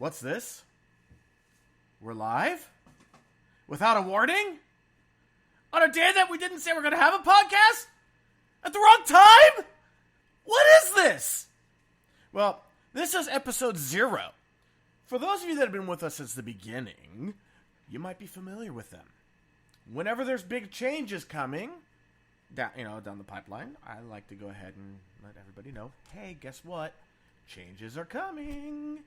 What's this? We're live? Without a warning? On a day that we didn't say we're going to have a podcast? At the wrong time? What is this? Well, this is episode 0. For those of you that have been with us since the beginning, you might be familiar with them. Whenever there's big changes coming down the pipeline, I like to go ahead and let everybody know, hey, guess what? Changes are coming.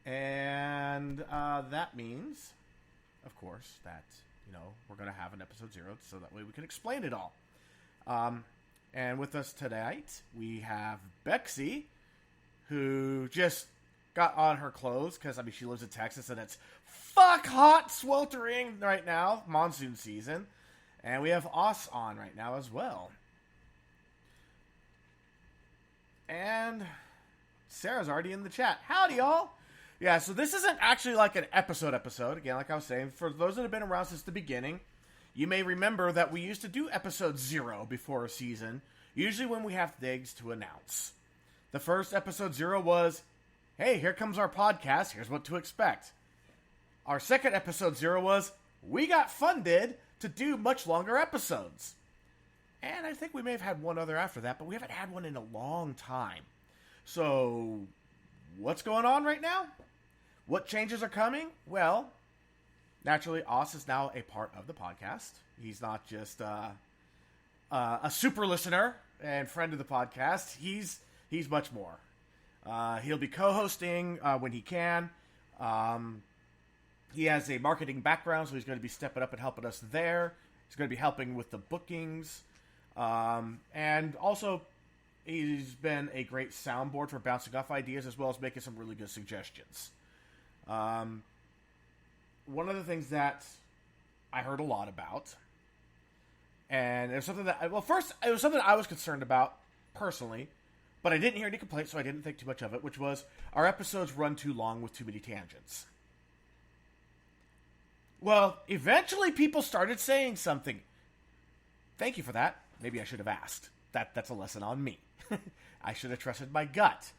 And that means, of course, that, we're going to have an episode 0 so that way we can explain it all. And with us tonight, we have Bexy, who just got on her clothes because, she lives in Texas and it's hot, sweltering right now, monsoon season. And we have Os on right now as well. And Sarah's already in the chat. Howdy, y'all. Yeah, so this isn't actually like an episode. Again, like I was saying, for those that have been around since the beginning, you may remember that we used to do episode 0 before a season, usually when we have things to announce. The first episode 0 was, hey, here comes our podcast, here's what to expect. Our second episode 0 was, we got funded to do much longer episodes. And I think we may have had one other after that, but we haven't had one in a long time. So, what's going on right now? What changes are coming? Well, naturally, Os is now a part of the podcast. He's not just a super listener and friend of the podcast. He's much more. He'll be co-hosting when he can. He has a marketing background, so he's going to be stepping up and helping us there. He's going to be helping with the bookings. And also, he's been a great soundboard for bouncing off ideas as well as making some really good suggestions. One of the things that I heard a lot about, and it was something that, first, it was something I was concerned about personally, but I didn't hear any complaints, so I didn't think too much of it, which was our episodes run too long with too many tangents. Well, eventually people started saying something. Thank you for that. Maybe I should have asked. That's a lesson on me. I should have trusted my gut.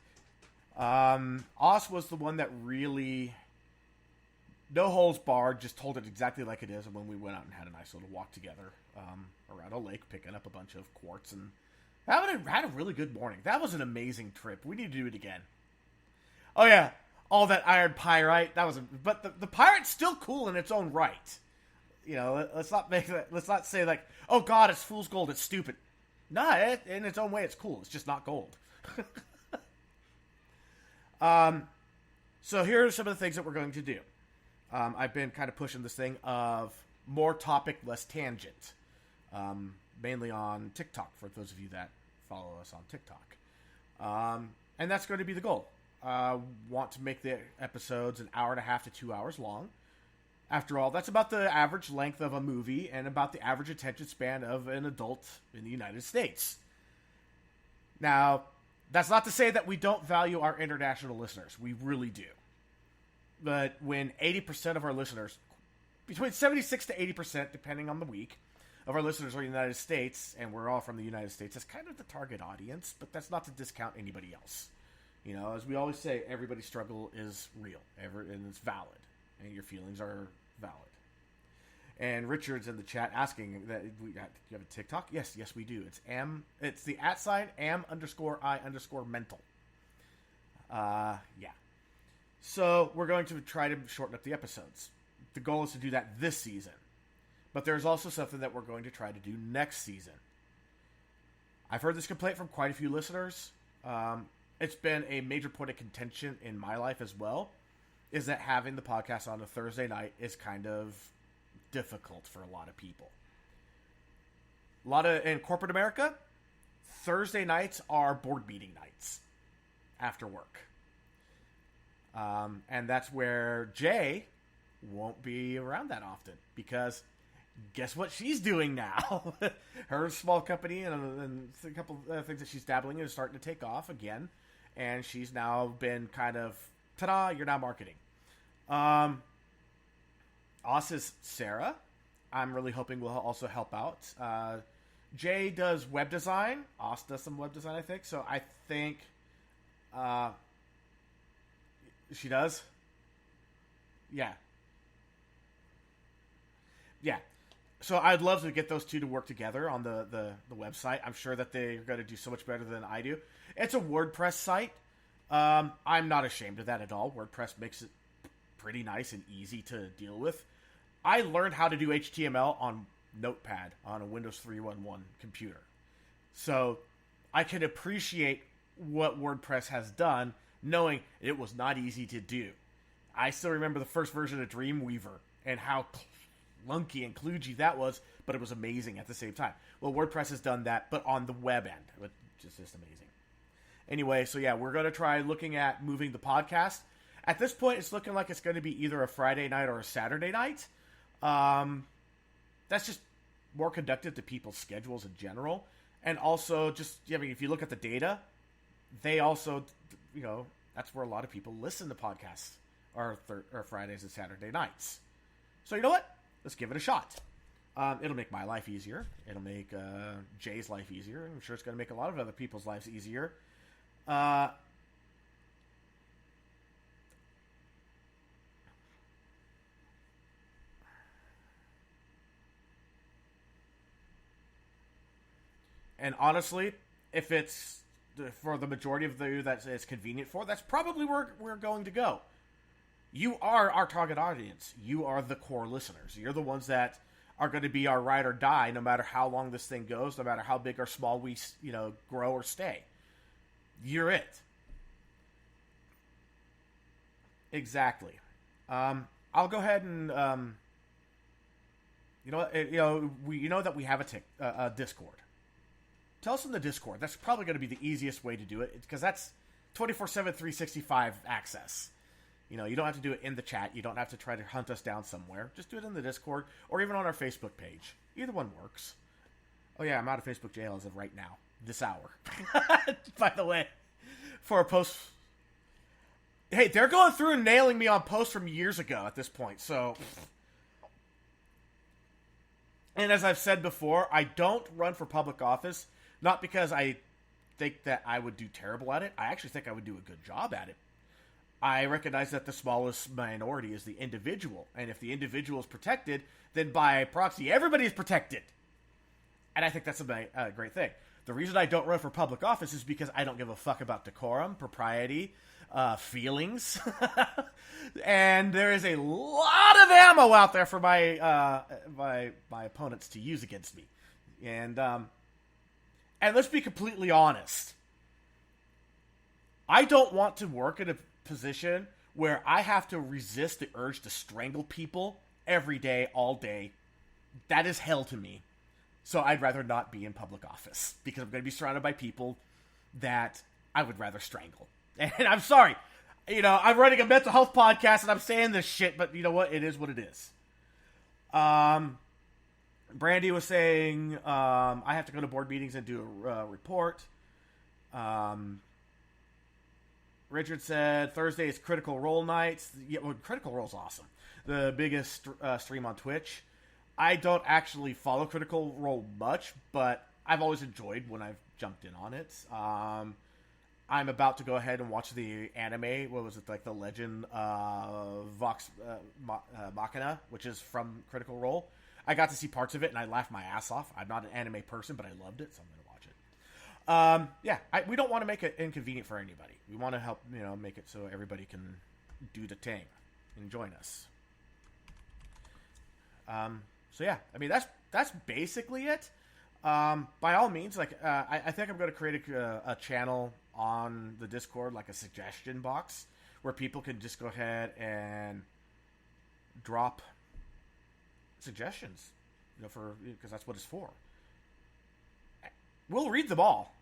Os was the one that really, no holds barred, just told it exactly like it is. And when we went out and had a nice little walk together around a lake, picking up a bunch of quartz and had a really good morning. That was an amazing trip. We need to do it again. Oh yeah, all that iron pyrite. But the pyrite's still cool in its own right. Let's not say like, oh God, it's fool's gold. It's stupid. Nah, in its own way, it's cool. It's just not gold. So here are some of the things that we're going to do. I've been kind of pushing this thing of more topic, less tangent. Mainly on TikTok, for those of you that follow us on TikTok. And that's going to be the goal. Want to make the episodes an hour and a half to 2 hours long. After all, that's about the average length of a movie and about the average attention span of an adult in the United States. Now, that's not to say that we don't value our international listeners. We really do. But when 80% of our listeners, between 76 to 80%, depending on the week, of our listeners are in the United States, and we're all from the United States, that's kind of the target audience, but that's not to discount anybody else. As we always say, everybody's struggle is real, and it's valid. And your feelings are valid. And Richard's in the chat asking that do you have a TikTok? Yes, we do. It's the @am_I_mental. Yeah. So we're going to try to shorten up the episodes. The goal is to do that this season. But there's also something that we're going to try to do next season. I've heard this complaint from quite a few listeners. It's been a major point of contention in my life as well. Is that having the podcast on a Thursday night is kind of difficult for a lot of people. In corporate America, Thursday nights are board meeting nights after work. And that's where Jay won't be around that often because guess what she's doing now? Her small company and a couple of things that she's dabbling in is starting to take off again. And she's now been kind of, ta-da, you're now marketing. Os is Sarah. I'm really hoping will also help out. Jay does web design. Os does some web design, I think. So I think she does. Yeah. Yeah. So I'd love to get those two to work together on the website. I'm sure that they're going to do so much better than I do. It's a WordPress site. I'm not ashamed of that at all. WordPress makes it pretty nice and easy to deal with. I learned how to do HTML on Notepad on a Windows 3.1.1 computer. So I can appreciate what WordPress has done, knowing it was not easy to do. I still remember the first version of Dreamweaver and how clunky and kludgy that was, but it was amazing at the same time. Well, WordPress has done that, but on the web end, which is just amazing. Anyway, so yeah, we're going to try looking at moving the podcast. At this point, it's looking like it's going to be either a Friday night or a Saturday night. That's just more conducive to people's schedules in general. And also, just, I mean, if you look at the data, they also, that's where a lot of people listen to podcasts, or Fridays and Saturday nights. So you know what? Let's give it a shot. It'll make my life easier. It'll make Jay's life easier. I'm sure it's going to make a lot of other people's lives easier. And honestly, if it's for the majority of you that it's convenient for, that's probably where we're going to go. You are our target audience. You are the core listeners. You're the ones that are going to be our ride or die, no matter how long this thing goes, no matter how big or small we, grow or stay. You're it. Exactly. I'll go ahead and, you know that we have a Discord. Tell us in the Discord. That's probably going to be the easiest way to do it, because that's 24/7, 365 access. You don't have to do it in the chat. You don't have to try to hunt us down somewhere. Just do it in the Discord or even on our Facebook page. Either one works. Oh yeah, I'm out of Facebook jail as of right now. This hour. By the way. For a post. Hey, they're going through and nailing me on posts from years ago at this point, so. And as I've said before, I don't run for public office, not because I think that I would do terrible at it. I actually think I would do a good job at it. I recognize that the smallest minority is the individual, and if the individual is protected, then by proxy, everybody is protected. And I think that's a great thing. The reason I don't run for public office is because I don't give a fuck about decorum, propriety, feelings. And there is a lot of ammo out there for my opponents to use against me. And let's be completely honest. I don't want to work in a position where I have to resist the urge to strangle people every day, all day. That is hell to me. So I'd rather not be in public office, because I'm going to be surrounded by people that I would rather strangle. And I'm sorry. I'm running a mental health podcast and I'm saying this shit, but you know what? It is what it is. Brandy was saying, I have to go to board meetings and do a report. Richard said, Thursday is Critical Role nights. Yeah, well, Critical Role's awesome. The biggest stream on Twitch. I don't actually follow Critical Role much, but I've always enjoyed when I've jumped in on it. I'm about to go ahead and watch the anime. What was it, like the Legend of Vox Machina, which is from Critical Role. I got to see parts of it, and I laughed my ass off. I'm not an anime person, but I loved it, so I'm going to watch it. We don't want to make it inconvenient for anybody. We want to help, make it so everybody can do the thing and join us. That's basically it. By all means, I think I'm going to create a channel on the Discord, like a suggestion box, where people can just go ahead and drop suggestions, because that's what it's for. We'll read them all.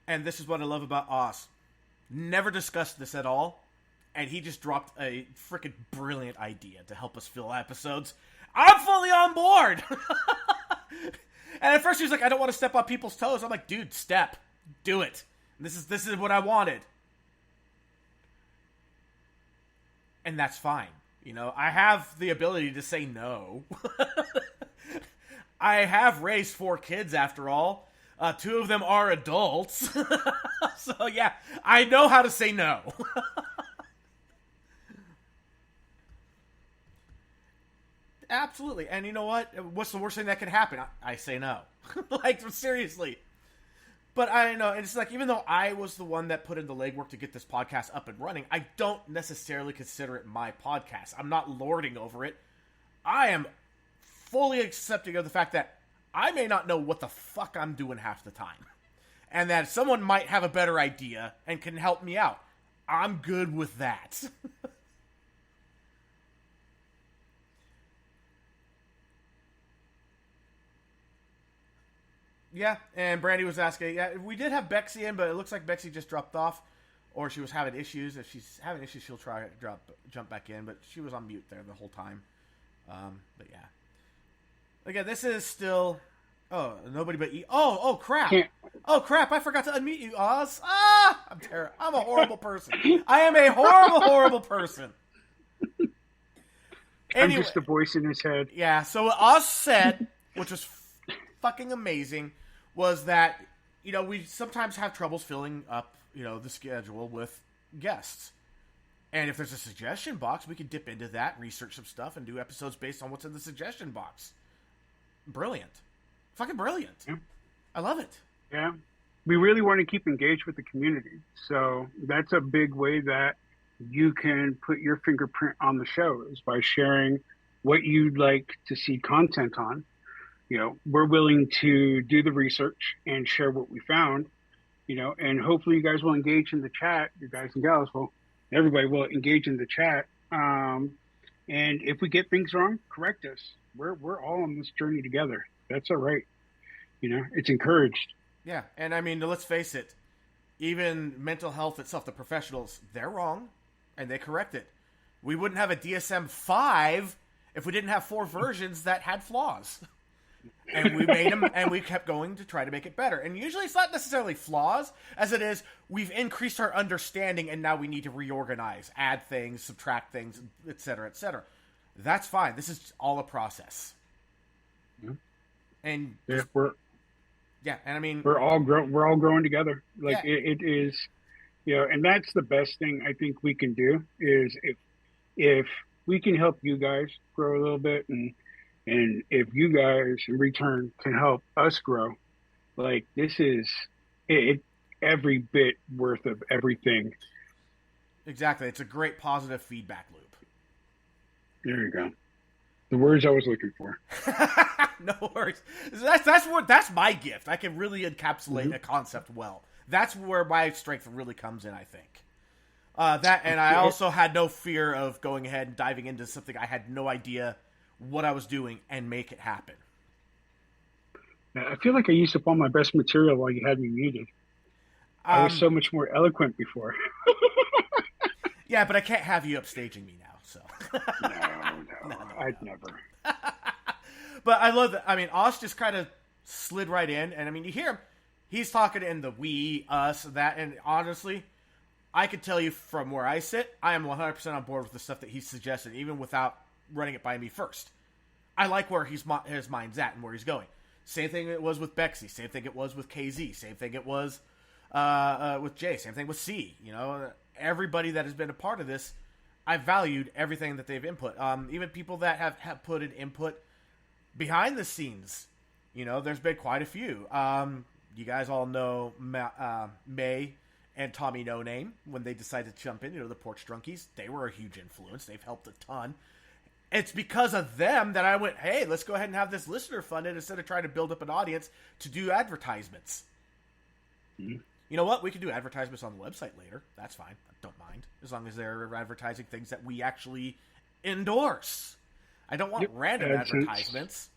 And this is what I love about Oz. Never discussed this at all. and he just dropped a freaking brilliant idea to help us fill episodes. I'm fully on board! And at first he was like, I don't want to step on people's toes. I'm like, dude, step. Do it. This is what I wanted. And that's fine. You know, I have the ability to say no. I have raised 4 kids, after all. 2 of them are adults. So, yeah, I know how to say no. Absolutely. And you know what? What's the worst thing that can happen? I say no. Like, seriously. But I know, and it's like, even though I was the one that put in the legwork to get this podcast up and running, I don't necessarily consider it my podcast. I'm not lording over it. I am fully accepting of the fact that I may not know what the fuck I'm doing half the time. And that someone might have a better idea and can help me out. I'm good with that. Yeah, and Brandy was asking, yeah, we did have Bexy in, but it looks like Bexy just dropped off, or she was having issues. If she's having issues, she'll try to jump back in, but she was on mute there the whole time. But yeah. Again, this is still... Oh, nobody but... Oh, crap. Oh, crap, I forgot to unmute you, Oz. Ah! I'm terrible. I'm a horrible person. I am a horrible, horrible person. Anyway, I'm just the voice in his head. Yeah, so what Oz said, which was fucking amazing, was that, you know, we sometimes have troubles filling up, you know, the schedule with guests. And if there's a suggestion box, we can dip into that, research some stuff, and do episodes based on what's in the suggestion box. Brilliant. Fucking brilliant. Yeah. I love it. Yeah. We really want to keep engaged with the community. So that's a big way that you can put your fingerprint on the show, is by sharing what you'd like to see content on. You know, we're willing to do the research and share what we found, you know, and hopefully you guys will engage in the chat. You guys and gals will, everybody will engage in the chat. And if we get things wrong, correct us. We're all on this journey together. That's all right. You know, it's encouraged. Yeah. And I mean, let's face it, even mental health itself, the professionals, they're wrong and they correct it. We wouldn't have a DSM-5 if we didn't have 4 versions that had flaws. And we made them, and we kept going to try to make it better. And usually it's not necessarily flaws, as it is, we've increased our understanding, and now we need to reorganize, add things, subtract things, etc., etc. That's fine. This is all a process. Yeah. And yeah, and I mean, we're all growing together. Like, yeah. it is, you know, and that's the best thing I think we can do, is if we can help you guys grow a little bit, and if you guys in return can help us grow, like, this is it every bit worth of everything. Exactly. It's a great positive feedback loop. There you go. The words I was looking for. No worries. That's my gift. I can really encapsulate a concept well. That's where my strength really comes in, I think. That, and I also had no fear of going ahead and diving into something I had no idea what I was doing and make it happen. I feel like I used up all my best material while you had me muted. I was so much more eloquent before. Yeah, but I can't have you upstaging me now, so. No, I'd never. But I love that. I mean, Oz just kind of slid right in, and I mean, you hear him. He's talking in the we, us, that, and honestly, I could tell you from where I sit, I am 100% on board with the stuff that he's suggested, even without running it by me first. I like where his mind's at and where he's going. Same thing it was with Bexy. Same thing it was with KZ. Same thing it was with Jay. Same thing with C. You know, everybody that has been a part of this, I've valued everything that they've input. Even people that have put an input behind the scenes. You know, there's been quite a few. You guys all know May and Tommy No Name, when they decided to jump in, you know, the Porch Drunkies. They were a huge influence. They've helped a ton. It's because of them that I went, hey, let's go ahead and have this listener funded instead of trying to build up an audience to do advertisements. Mm-hmm. You know what? We can do advertisements on the website later. That's fine. I don't mind. As long as they're advertising things that we actually endorse. I don't want random advertisements.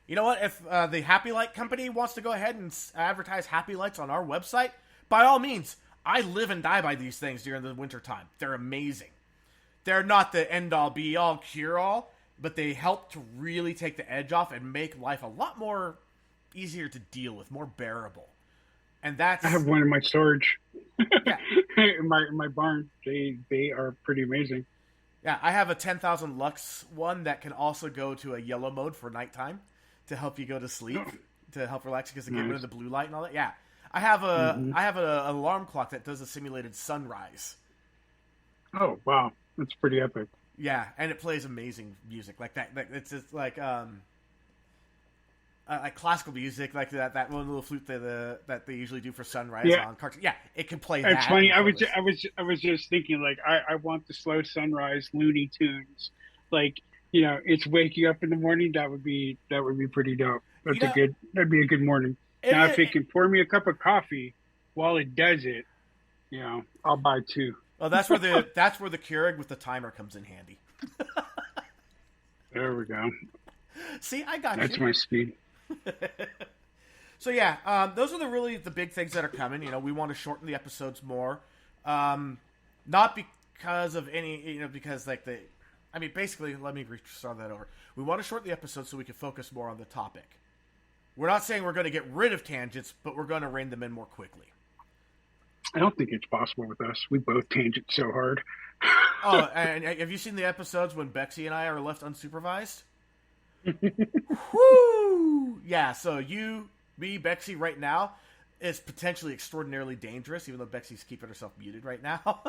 You know what? If the Happy Light Company wants to go ahead and advertise Happy Lights on our website, by all means, I live and die by these things during the winter time. They're amazing. they're not the end all be all cure all, but they help to really take the edge off and make life a lot more easier to deal with, more bearable. And I have that's one in my storage, yeah, in my barn. They are pretty amazing. yeah. I have a 10,000 lux one that can also go to a yellow mode for nighttime to help you go to sleep, Oh, to help relax because they get rid nice. of the blue light and all that. Yeah, Hmm. I have an alarm clock that does a simulated sunrise. Oh, wow. That's pretty epic. Yeah, and it plays amazing music like that. It's just like classical music, like that one little flute that they usually do for sunrise Yeah, on cartoon. Yeah, it can play it's that. funny. And playlist. I was just thinking like I want the slow sunrise Looney Tunes. Like, it's waking up in the morning. That would be pretty dope. You know, That'd be a good morning. Now, if it, it can pour me a cup of coffee while it does it, I'll buy two. well, that's where the Keurig with the timer comes in handy. There we go. See, I got That's you. my speed. So yeah, those are the big things that are coming. We want to shorten the episodes more, not because of any, because like basically, let me start that over. We want to shorten the episodes so we can focus more on the topic. We're not saying we're going to get rid of tangents, but we're going to rein them in more quickly. I don't think it's possible with us. We both tangent so hard. Oh, and have you seen the episodes when Bexy and I are left unsupervised? Woo! Yeah, so me, Bexy right now is potentially extraordinarily dangerous, even though Bexy's keeping herself muted right now.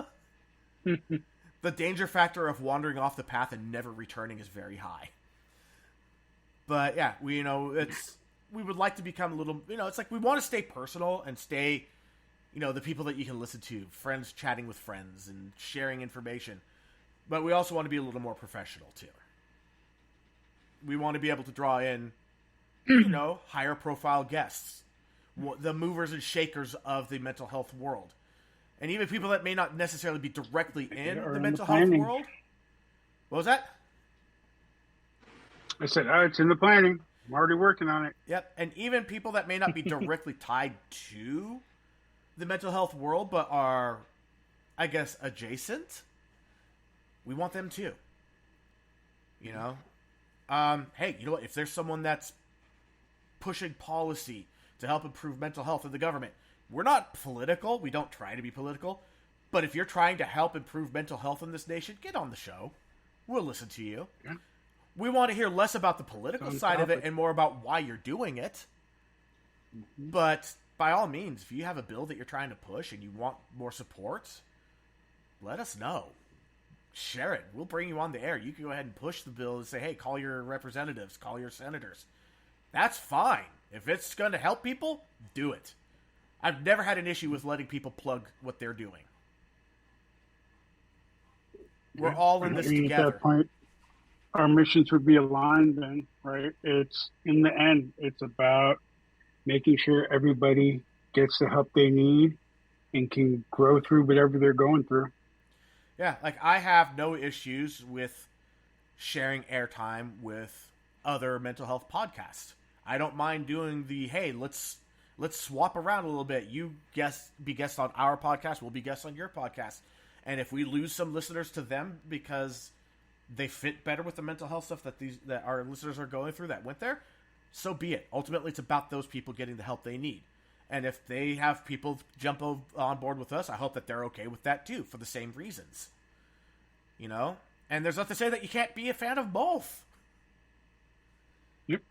The danger factor of wandering off the path and never returning is very high. But yeah, we would like to become a little, it's like we want to stay personal and stay, the people that you can listen to, friends chatting with friends and sharing information. But we also want to be a little more professional too. We want to be able to draw in, higher profile guests, the movers and shakers of the mental health world. And even people that may not necessarily be directly in the mental health world. What was that? I said, it's in the planning. I'm already working on it. Yep. And even people that may not be directly tied to the mental health world, but are, I guess, adjacent. We want them too. Hey, you know what? If there's someone that's pushing policy to help improve mental health in the government, we're not political. We don't try to be political. But if you're trying to help improve mental health in this nation, get on the show. We'll listen to you. Yeah. We want to hear less about the political side of it and more about why you're doing it. Mm-hmm. But by all means, if you have a bill that you're trying to push and you want more support, let us know. Share it. We'll bring you on the air. You can go ahead and push the bill and say, hey, call your representatives, call your senators. That's fine. If it's going to help people, do it. I've never had an issue with letting people plug what they're doing. We're all in this together. At that point, our missions would be aligned then, right? It's, in the end, it's about making sure everybody gets the help they need and can grow through whatever they're going through. Yeah, like I have no issues with sharing airtime with other mental health podcasts. I don't mind doing hey, let's swap around a little bit. You be guests on our podcast, we'll be guests on your podcast. And if we lose some listeners to them because they fit better with the mental health stuff that our listeners are going through that went there, so be it. Ultimately, it's about those people getting the help they need. And if they have people jump on board with us, I hope that they're okay with that too, for the same reasons. And there's nothing to say that you can't be a fan of both. Yep.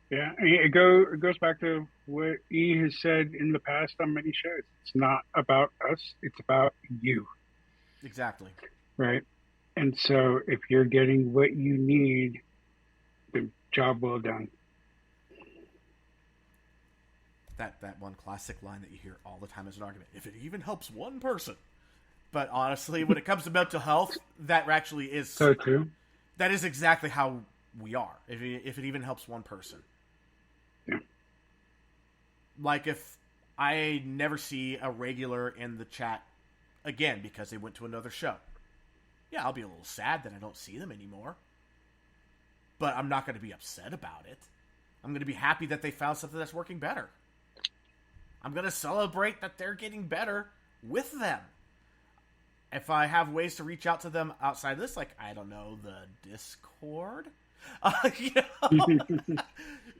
Yeah, it goes back to what E has said in the past on many shows. It's not about us, it's about you. Exactly. Right? And so if you're getting what you need, the job well done. That one classic line that you hear all the time as an argument. If it even helps one person. But honestly, when it comes to mental health, that actually is so true. That is exactly how we are. If it even helps one person. Yeah. Like if I never see a regular in the chat again because they went to another show. Yeah, I'll be a little sad that I don't see them anymore. But I'm not going to be upset about it. I'm going to be happy that they found something that's working better. I'm going to celebrate that they're getting better with them. If I have ways to reach out to them outside of this, like, I don't know, the Discord? You know?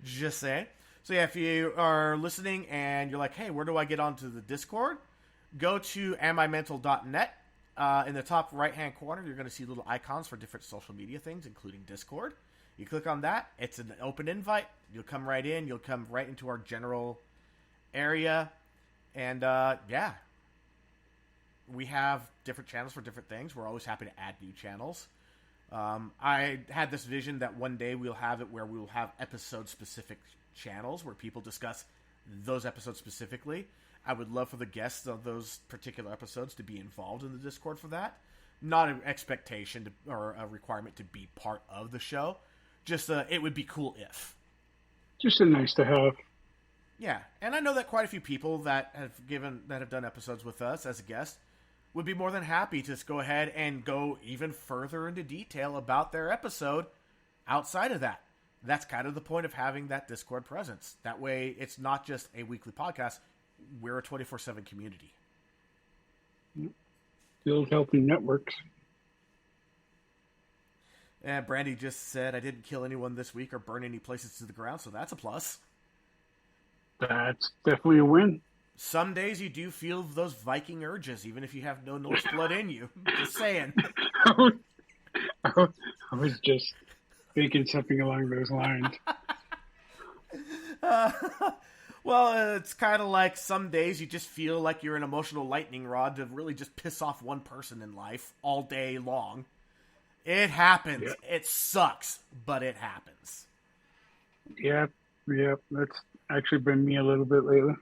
Just saying. So yeah, if you are listening and you're like, hey, where do I get onto the Discord? Go to amimental.net. In the top right-hand corner, you're going to see little icons for different social media things, including Discord. You click on that. It's an open invite. You'll come right in. You'll come right into our general area. And, yeah. We have different channels for different things. We're always happy to add new channels. I had this vision that one day we'll have it where we will have episode-specific channels where people discuss those episodes specifically. I would love for the guests of those particular episodes to be involved in the Discord for that. Not an expectation or a requirement to be part of the show. Just it would be cool if. Just a nice to have. Yeah, and I know that quite a few people that have done episodes with us as a guest would be more than happy to just go ahead and go even further into detail about their episode outside of that. That's kind of the point of having that Discord presence. That way, it's not just a weekly podcast. We're a 24/7 community. Build healthy networks. And Brandy just said, I didn't kill anyone this week or burn any places to the ground, so that's a plus. That's definitely a win. Some days you do feel those Viking urges, even if you have no Norse blood in you. Just saying. I was just thinking something along those lines. Well, it's kind of like some days you just feel like you're an emotional lightning rod to really just piss off one person in life all day long. It happens. Yep. It sucks, but it happens. Yeah. That's actually been me a little bit lately.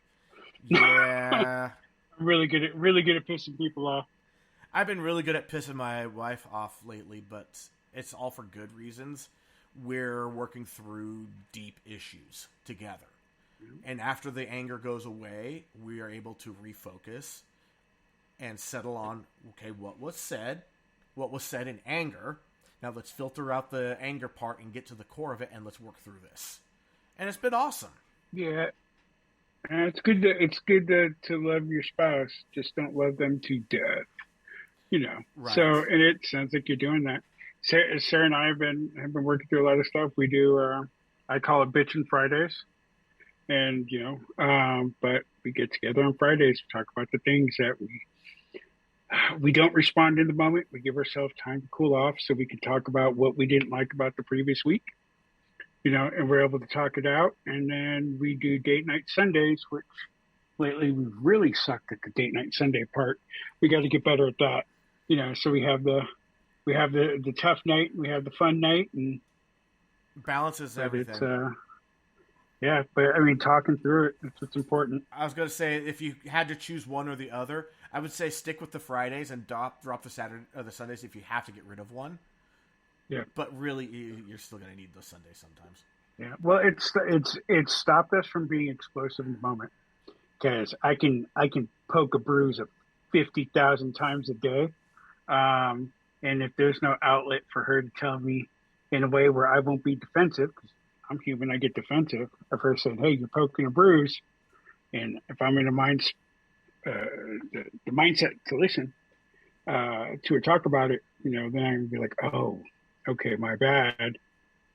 Yeah. I'm really good at pissing people off. I've been really good at pissing my wife off lately, but it's all for good reasons. We're working through deep issues together. And after the anger goes away, we are able to refocus and settle on, okay, what was said in anger. Now let's filter out the anger part and get to the core of it, and let's work through this. And it's been awesome. Yeah. And it's good to love your spouse. Just don't love them to death. You know. Right. So, and it sounds like you're doing that. Sarah and I have been working through a lot of stuff. We do, I call it Bitchin' Fridays. And, but we get together on Fridays to talk about the things that we don't respond in the moment. We give ourselves time to cool off so we can talk about what we didn't like about the previous week, and we're able to talk it out. And then we do date night Sundays, which lately we've really sucked at the date night Sunday part. We got to get better at that, so we have the tough night, we have the fun night, and balances everything. Yeah, but I mean, talking through it, that's what's important. I was going to say, if you had to choose one or the other, I would say stick with the Fridays and drop the Saturday or the Sundays if you have to get rid of one. Yeah, but really, you're still going to need those Sundays sometimes. Yeah, well, it's stopped us from being explosive in the moment, because I can poke a bruise of 50,000 times a day, and if there's no outlet for her to tell me in a way where I won't be defensive, because I'm human, I get defensive. If her saying, "Hey, you're poking a bruise," and if I'm in the mindset to listen to her talk about it, then I'm gonna be like, "Oh, okay, my bad.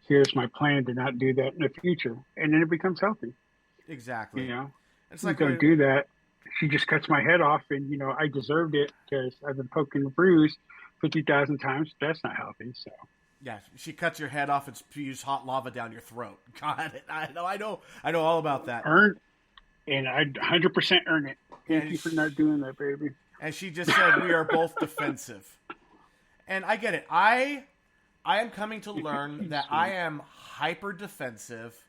Here's my plan to not do that in the future," and then it becomes healthy. Exactly. It's like, don't do that. She just cuts my head off, and I deserved it because I've been poking the bruise 50,000 times. That's not healthy. So. Yeah, she cuts your head off and spews hot lava down your throat. God, I know all about that. And I'd 100% earn it. Thank you for not doing that, baby. And she just said we are both defensive. And I get it. I am coming to learn that I am hyper defensive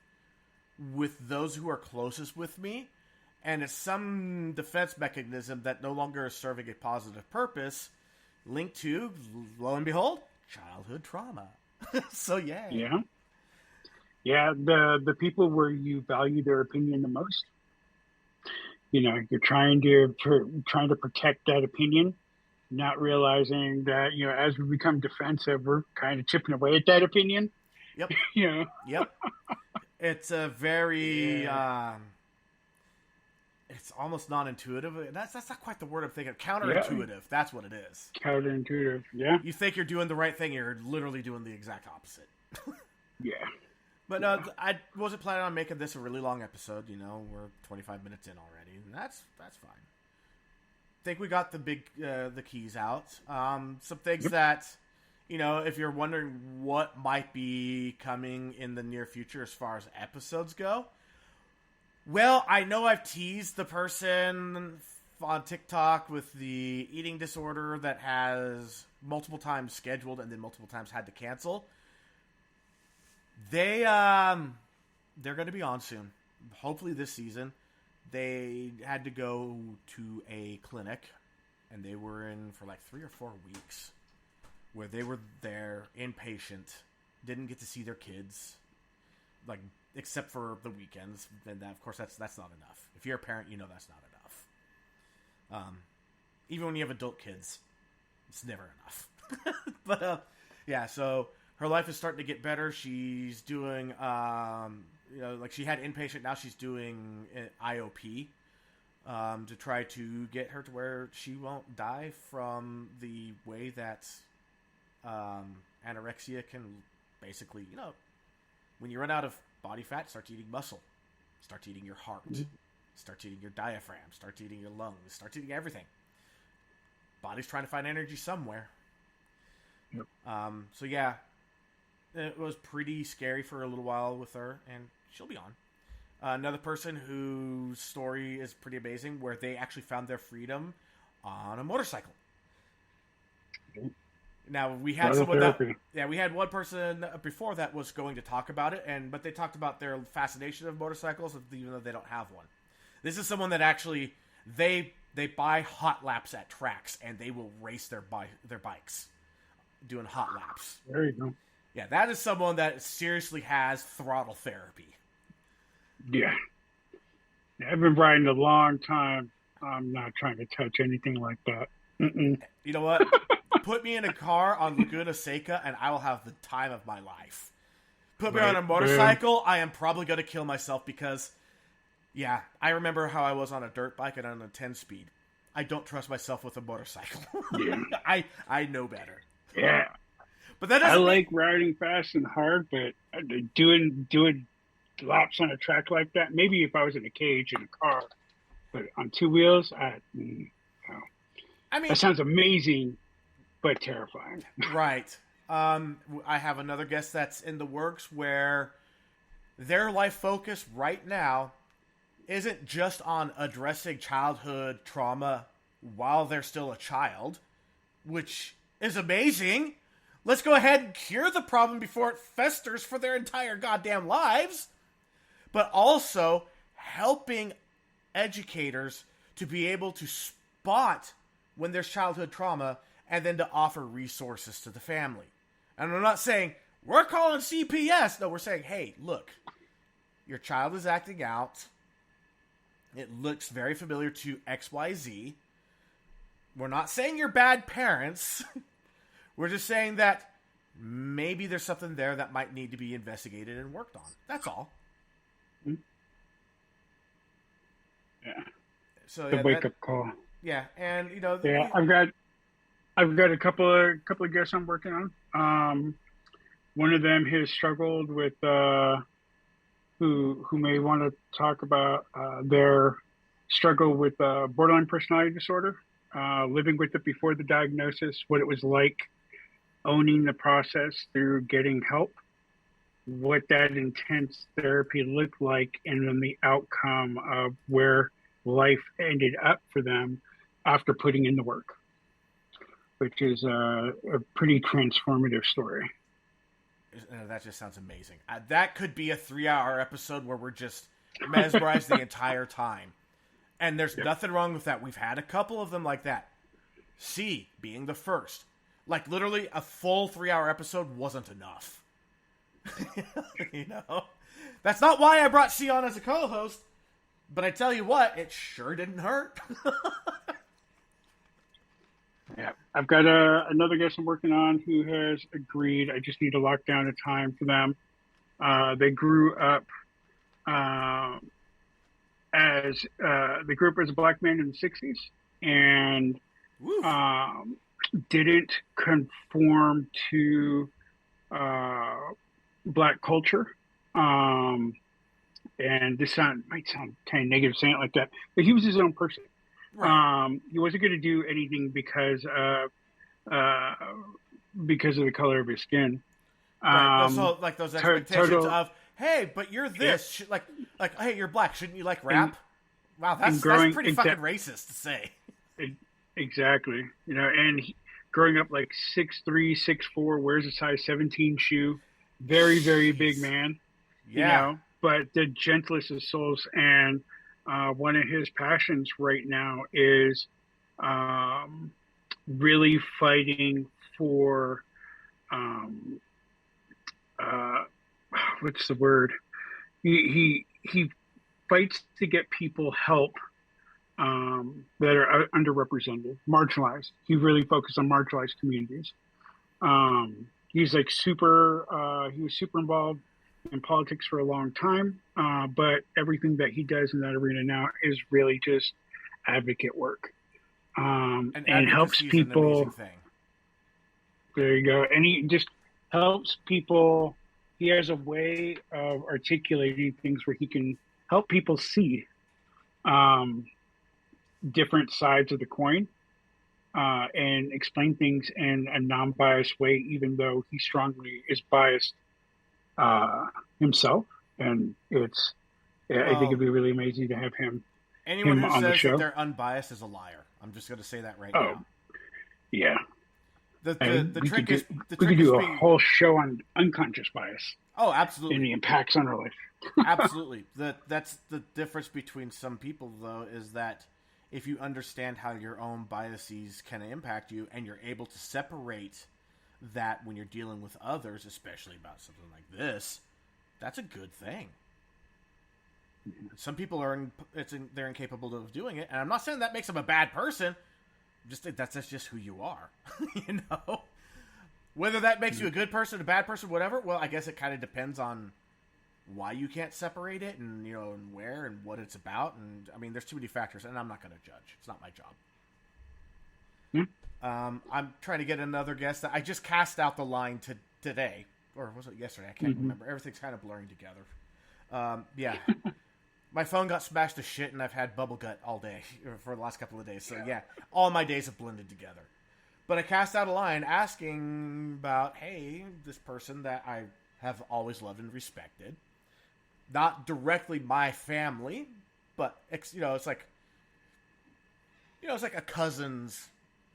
with those who are closest with me. And it's some defense mechanism that no longer is serving a positive purpose, linked to, lo and behold, childhood trauma. So yeah. The people where you value their opinion the most, you're trying to protect that opinion, not realizing that as we become defensive, we're kind of chipping away at that opinion. Yep. Yep. It's a very it's almost non-intuitive. That's not quite the word I'm thinking. Counterintuitive. Yeah. That's what it is. Counterintuitive. Yeah. You think you're doing the right thing, you're literally doing the exact opposite. Yeah. But I wasn't planning on making this a really long episode. We're 25 minutes in already, and that's fine. I think we got the keys out. Some things that, if you're wondering what might be coming in the near future as far as episodes go. Well, I know I've teased the person on TikTok with the eating disorder that has multiple times scheduled and then multiple times had to cancel. They're going to be on soon. Hopefully this season. They had to go to a clinic, and they were in for like 3 or 4 weeks, where they were there, inpatient, didn't get to see their kids, like, except for the weekends. And of course, that's not enough. If you're a parent, that's not enough. Even when you have adult kids, it's never enough. But yeah, so her life is starting to get better. She's doing, like she had inpatient, now she's doing IOP to try to get her to where she won't die from the way that anorexia can basically, when you run out of body fat, start eating muscle, start eating your heart, start eating your diaphragm, start eating your lungs, start eating everything. Body's trying to find energy somewhere. Yep. So yeah, it was pretty scary for a little while with her, and she'll be on. Another person whose story is pretty amazing, where they actually found their freedom on a motorcycle. Now we had we had one person before that was going to talk about it, but they talked about their fascination of motorcycles, even though they don't have one. This is someone that actually they buy hot laps at tracks, and they will race their bikes, doing hot laps. There you go. Yeah, that is someone that seriously has throttle therapy. Yeah. I've been riding a long time. I'm not trying to touch anything like that. Mm-mm. You know what? Put me in a car on Laguna Seca, and I will have the time of my life. Put me on a motorcycle, I am probably going to kill myself because, yeah, I remember how I was on a dirt bike and on a 10-speed. I don't trust myself with a motorcycle. Yeah. I know better. Yeah. But that I like riding fast and hard, but doing laps on a track like that, maybe if I was in a cage in a car, but on two wheels, no. I mean, that sounds amazing, but terrifying. Right. I have another guest that's in the works where their life focus right now isn't just on addressing childhood trauma while they're still a child, which is amazing. Let's go ahead and cure the problem before it festers for their entire goddamn lives. But also helping educators to be able to spot when there's childhood trauma and then to offer resources to the family. And I'm not saying, we're calling CPS. No, we're saying, hey, look, your child is acting out. It looks very familiar to XYZ. We're not saying you're bad parents. We're just saying that maybe there's something there that might need to be investigated and worked on. That's all. Yeah. So the wake up call. Yeah, and I've got a couple of guests I'm working on. One of them has struggled with who may want to talk about their struggle with borderline personality disorder, living with it before the diagnosis, what it was like owning the process through getting help, what that intense therapy looked like, and then the outcome of where life ended up for them after putting in the work, which is a pretty transformative story. That just sounds amazing. That could be a 3-hour episode where we're just mesmerized the entire time. And there's nothing wrong with that. We've had a couple of them like that. C being the first. Like, literally, a full 3-hour episode wasn't enough. That's not why I brought C on as a co-host. But I tell you what, it sure didn't hurt. Yeah, I've got another guest I'm working on who has agreed. I just need to lock down a time for them. They grew up as the group as a black man in the '60s, and Woof. um, didn't conform to uh, black culture. Um, and might sound kind of negative saying it like that, but he was his own person. Right. He wasn't going to do anything uh, because of the color of his skin. Right. Um, So like those expectations total, of, hey, but you're yeah, this. Like, hey, you're black. Shouldn't you like and rap? Wow, and that's growing pretty fucking racist to say. exactly, and growing up like 6'3", 6'4", wears a size 17 shoe, very big Jeez. man, Yeah. but the gentlest of souls. And one of his passions right now is um, really fighting for um, uh, what's the word? He fights to get people help that are underrepresented, marginalized. He really focused on marginalized communities. He's like super. He was super involved in politics for a long time, but everything that he does in that arena now is really just advocate work, And and helps advocacy is an amazing people. thing. There you go. And he just helps people. He has a way of articulating things where he can help people see um, different sides of the coin, and explain things in a non-biased way, even though he strongly is biased uh, himself. And I think it'd Well, be really amazing to have anyone him who on the says that show. they're unbiased is a liar. I'm just going to say that right Oh now. yeah, The we could trick is do a being. whole show on unconscious bias Oh, and absolutely. the impacts on our life. Absolutely. That's the difference between some people, though, is that if you understand how your own biases can impact you and you're able to separate that when you're dealing with others, especially about something like this, that's a good thing. Some people they're incapable of doing it, and I'm not saying that makes them a bad person. That's just who you are, you know. Whether that makes you a good person, a bad person, whatever. Well, I guess it kind of depends on why you can't separate it, and and where and what it's about. And I mean, there's too many factors, and I'm not going to judge. It's not my job. Hmm? I'm trying to get another guest. That I just cast out the line today, or was it yesterday? I can't remember. Everything's kind of blurring together. Yeah, my phone got smashed to shit, and I've had bubble gut all day for the last couple of days. So yeah, all my days have blended together. But I cast out a line asking about, hey, this person that I have always loved and respected, not directly my family, but it's like it's like a cousin's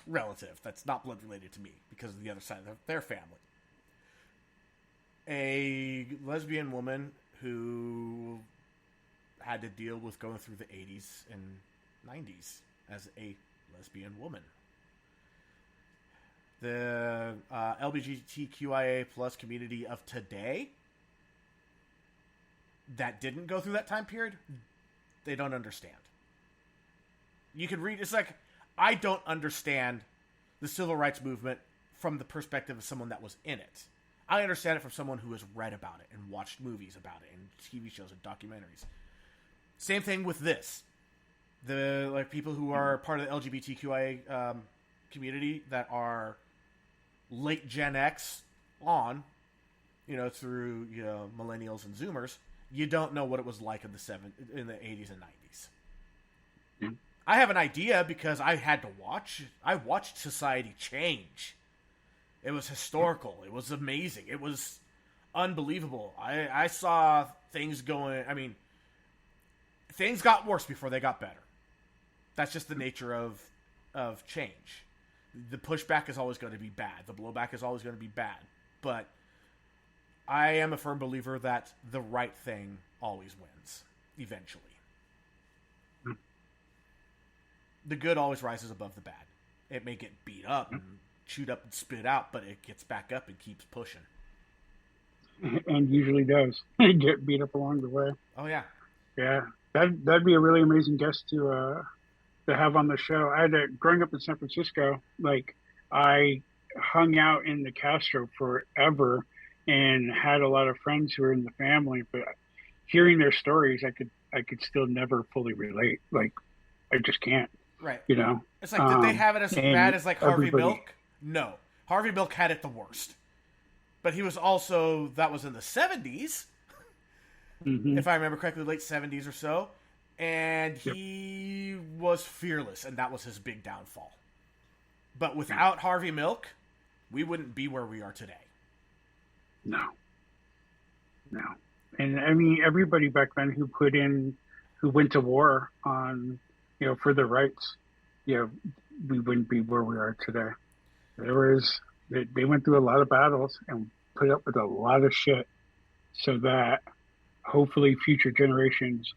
relative that's not blood related to me because of the other side of their family. A lesbian woman who had to deal with going through the 80s and 90s as a lesbian woman. The LGBTQIA plus community of today that didn't go through that time period, they don't understand. You can read, it's like, I don't understand the civil rights movement from the perspective of someone that was in it. I understand it from someone who has read about it and watched movies about it and TV shows and documentaries. Same thing with this. The people who are part of the LGBTQIA community that are late Gen X on, through millennials and Zoomers, you don't know what it was like in the 80s and 90s. Mm-hmm. I have an idea because I had to watch. I watched society change. It was historical. It was amazing. It was unbelievable. I saw things going. I mean, things got worse before they got better. That's just the nature of change. The pushback is always going to be bad. The blowback is always going to be bad. But I am a firm believer that the right thing always wins, eventually. The good always rises above the bad. It may get beat up and chewed up and spit out, but it gets back up and keeps pushing. And usually does get beat up along the way. Oh, yeah. Yeah, that'd be a really amazing guest to have on the show. Growing up in San Francisco, like I hung out in the Castro forever and had a lot of friends who were in the family, but hearing their stories, I could still never fully relate. Like, I just can't, Right. you know. It's like, did they have it as bad And as like Harvey everybody, Milk? No. Harvey Milk had it the worst. But he was also, that was in the 70s, mm-hmm. if I remember correctly, late 70s or so. And Yep. he was fearless, and that was his big downfall. But without Harvey Milk, we wouldn't be where we are today. No, no. And I mean, everybody back then who went to war on, for their rights, we wouldn't be where we are today. They went through a lot of battles and put up with a lot of shit so that hopefully future generations,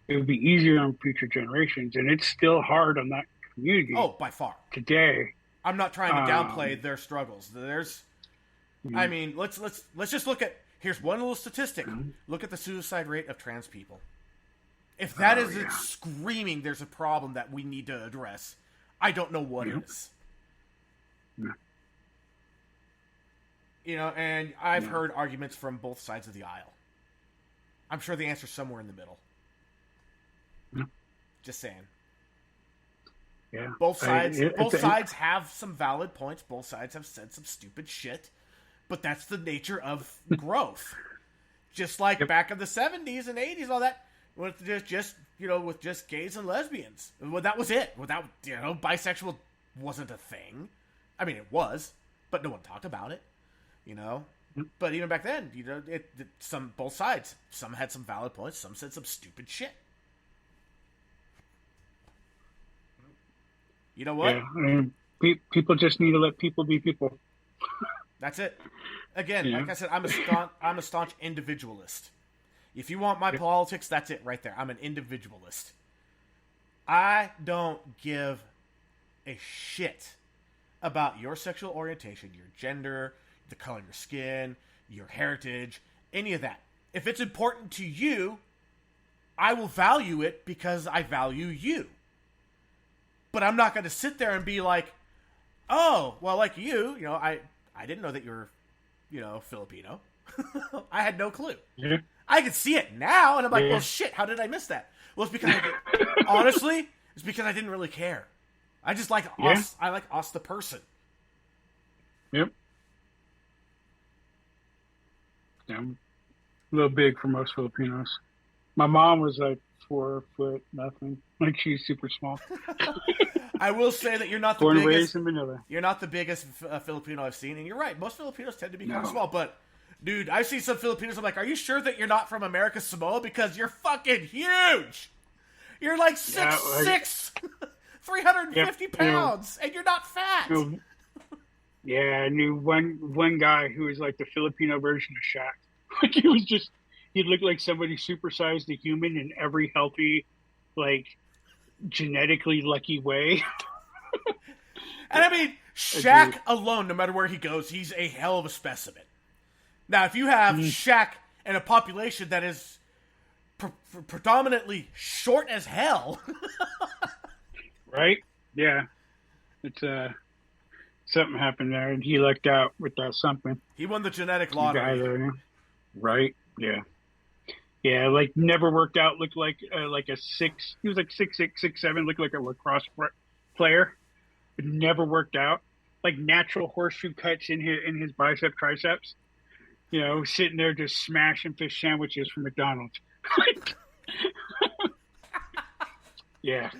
it would be easier on future generations. And it's still hard on that community. Oh, by far. Today. I'm not trying to downplay their struggles. I mean, let's just look at, here's one little statistic. Look at the suicide rate of trans people. If that isn't screaming there's a problem that we need to address, I don't know what is. Yeah. And I've heard arguments from both sides of the aisle. I'm sure the answer's somewhere in the middle. Yeah. Just saying. Yeah. Both sides have some valid points. Both sides have said some stupid shit. But that's the nature of growth. Just like back in the 70s and 80s and all that, with just gays and lesbians. Well, that was it. Without, bisexual wasn't a thing. I mean, it was, but no one talked about it. But even back then, both sides. Some had some valid points. Some said some stupid shit. You know what? Yeah, I mean, people just need to let people be people. That's it. Again, like I said, I'm a staunch individualist. If you want my politics, that's it right there. I'm an individualist. I don't give a shit about your sexual orientation, your gender, the color of your skin, your heritage, any of that. If it's important to you, I will value it because I value you. But I'm not going to sit there and be like, oh, well, like I didn't know that you're, Filipino. I had no clue. Yeah. I can see it now, and I'm like, well, shit, how did I miss that? Well, it's because honestly, it's because I didn't really care. I just like us. I like us, the person. Yep. Yeah, I'm a little big for most Filipinos. My mom was like 4 foot nothing. Like, she's super small. I will say that you're not the Born and biggest. raised in Manila. You're not the biggest Filipino I've seen, and you're right. Most Filipinos tend to be kind of small, but dude, I've seen some Filipinos. I'm like, are you sure that you're not from America's Samoa? Because you're fucking huge. You're like 6'6", 350 pounds, and you're not fat. Yeah, I knew one guy who was like the Filipino version of Shaq. Like, he looked like somebody supersized a human in every healthy, like, genetically lucky way. And I mean, Shaq alone, no matter where he goes, he's a hell of a specimen. Now, if you have Shaq in a population that is predominantly short as hell, right? Yeah, it's something happened there, and he lucked out with that something. He won the genetic lottery, right? Yeah. Yeah, like never worked out. Looked like a 6. He was like 6'6", 6'7". Looked like a lacrosse player. But never worked out. Like natural horseshoe cuts in his bicep triceps. Sitting there just smashing fish sandwiches from McDonald's. Yeah.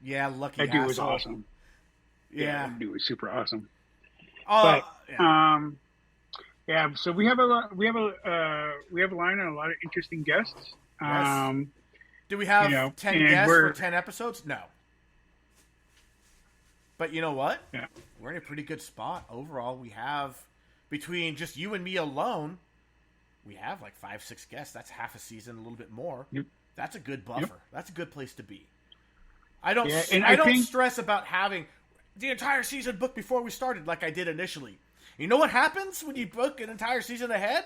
Yeah, lucky. That dude was awesome. Yeah, that dude was super awesome. But yeah, so we have a line on a lot of interesting guests. Yes. Do we have 10 guests for 10 episodes? No. But you know what? Yeah. We're in a pretty good spot overall. We have, between just you and me alone, we have like 5-6 guests. That's half a season, a little bit more. Yep. That's a good buffer. Yep. That's a good place to be. I don't stress about having the entire season booked before we started like I did initially. You know what happens when you book an entire season ahead?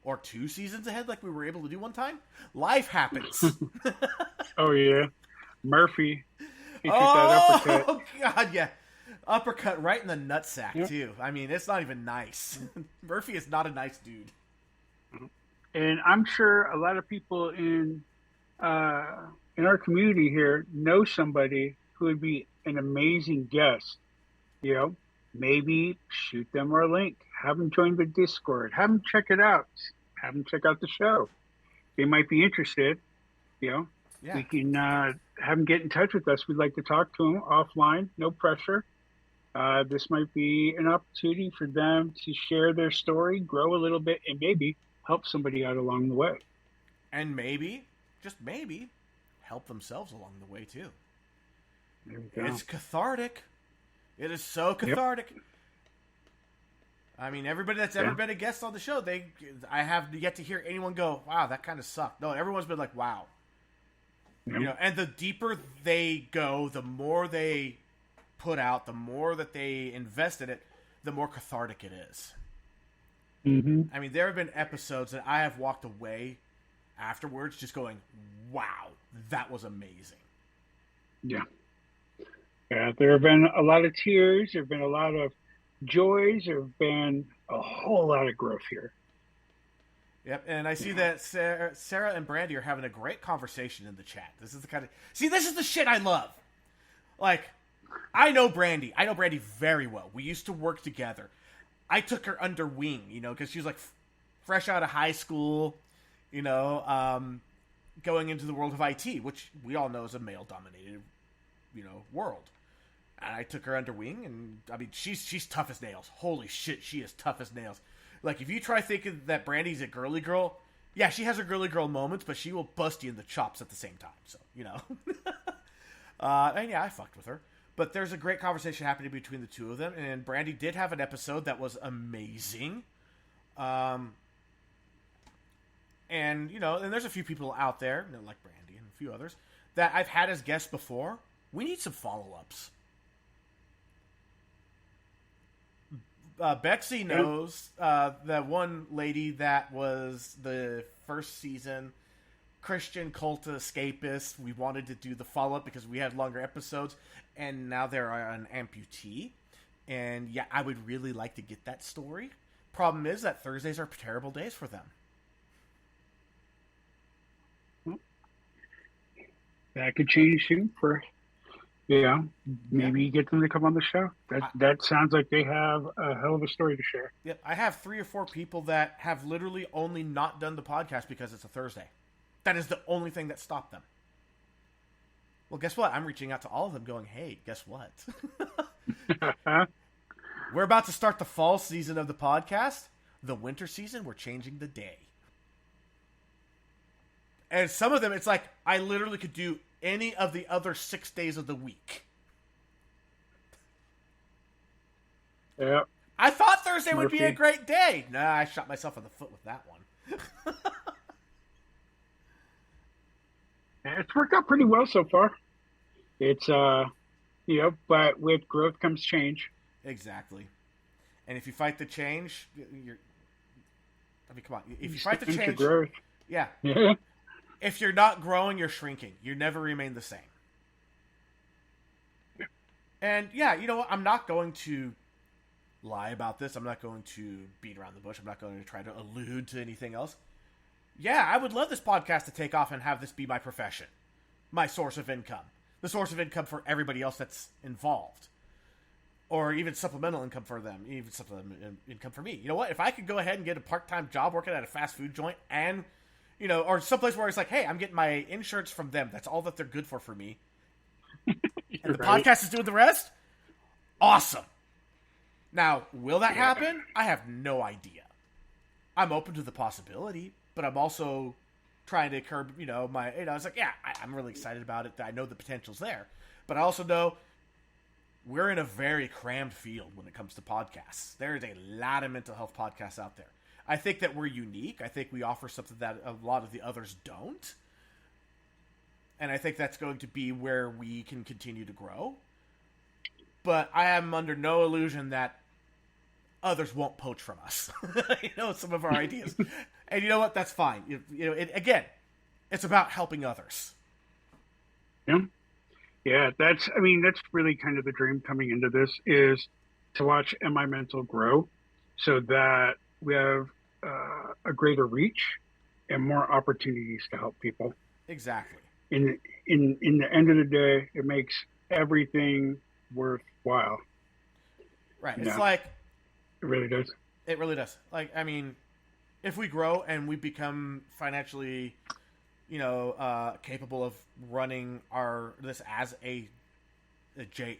Or 2 seasons ahead like we were able to do one time? Life happens. Oh, yeah. Murphy. He took that uppercut. Oh, God, yeah. Uppercut right in the nutsack, too. I mean, it's not even nice. Murphy is not a nice dude. And I'm sure a lot of people in in our community here know somebody who would be an amazing guest, you know, maybe shoot them our link, have them join the Discord, have them check it out, have them check out the show. They might be interested, you know. Yeah. We can have them get in touch with us. We'd like to talk to them offline, no pressure. This might be an opportunity for them to share their story, grow a little bit, and maybe help somebody out along the way. And maybe, just maybe, help themselves along the way too. It's cathartic. It is so cathartic. Yep. I mean, everybody that's ever been a guest on the show, I have yet to hear anyone go, "Wow, that kind of sucked." No, everyone's been like, "Wow." Yep. You know, and the deeper they go, the more they put out, the more that they invest in it, the more cathartic it is. Mm-hmm. I mean, there have been episodes that I have walked away afterwards just going, "Wow, that was amazing." Yeah. Yeah, there have been a lot of tears. There have been a lot of joys. There have been a whole lot of growth here. Yep, and I see that Sarah and Brandy are having a great conversation in the chat. This is the kind of... See, this is the shit I love. Like, I know Brandy. I know Brandy very well. We used to work together. I took her under wing, you know, because she was like fresh out of high school, you know, going into the world of IT, which we all know is a male-dominated, you know, world. And I took her under wing, and I mean, she's tough as nails. Holy shit, she is tough as nails. Like, if you try thinking that Brandy's a girly girl, yeah, she has her girly girl moments, but she will bust you in the chops at the same time. So, you know. And yeah, I fucked with her. But there's a great conversation happening between the two of them, and Brandy did have an episode that was amazing. And, you know, and there's a few people out there, you know, like Brandy and a few others, that I've had as guests before. We need some follow-ups. Bexy knows the one lady that was the first season Christian cult escapist. We wanted to do the follow-up because we had longer episodes, and now they're an amputee. And yeah, I would really like to get that story. Problem is that Thursdays are terrible days for them. That could change soon for... Yeah, maybe get them to come on the show. That sounds like they have a hell of a story to share. Yep, I have 3 or 4 people that have literally only not done the podcast because it's a Thursday. That is the only thing that stopped them. Well, guess what? I'm reaching out to all of them going, hey, guess what? We're about to start the fall season of the podcast. The winter season, we're changing the day. And some of them, it's like, I literally could do any of the other 6 days of the week. Yeah. I thought Thursday would be a great day. Nah, I shot myself in the foot with that one. Yeah, it's worked out pretty well so far. It's, you know, but with growth comes change. Exactly. And if you fight the change, you're... I mean, come on. If you fight the change... growth. Yeah. Yeah. If you're not growing, you're shrinking. You never remain the same. And yeah, you know what? I'm not going to lie about this. I'm not going to beat around the bush. I'm not going to try to allude to anything else. Yeah, I would love this podcast to take off and have this be my profession. My source of income. The source of income for everybody else that's involved. Or even supplemental income for them. Even supplemental income for me. You know what? If I could go ahead and get a part-time job working at a fast food joint and... You know, or someplace where it's like, hey, I'm getting my insurance from them. That's all that they're good for me. And the podcast is doing the rest? Awesome. Now, will that happen? I have no idea. I'm open to the possibility, but I'm also trying to curb, you know, my, you know, it's like, yeah, I'm really excited about it. I know the potential's there. But I also know we're in a very crammed field when it comes to podcasts. There is a lot of mental health podcasts out there. I think that we're unique. I think we offer something that a lot of the others don't. And I think that's going to be where we can continue to grow. But I am under no illusion that others won't poach from us. You know, some of our ideas. And you know what? That's fine. You know, again, it's about helping others. Yeah. Yeah, that's really kind of the dream coming into this is to watch MI Mental grow so that we have a greater reach and more opportunities to help people. Exactly. In the end of the day, it makes everything worthwhile. Right. You It's know, like it really does. it really does. Like, I mean, if we grow and we become financially, capable of running our this as a job,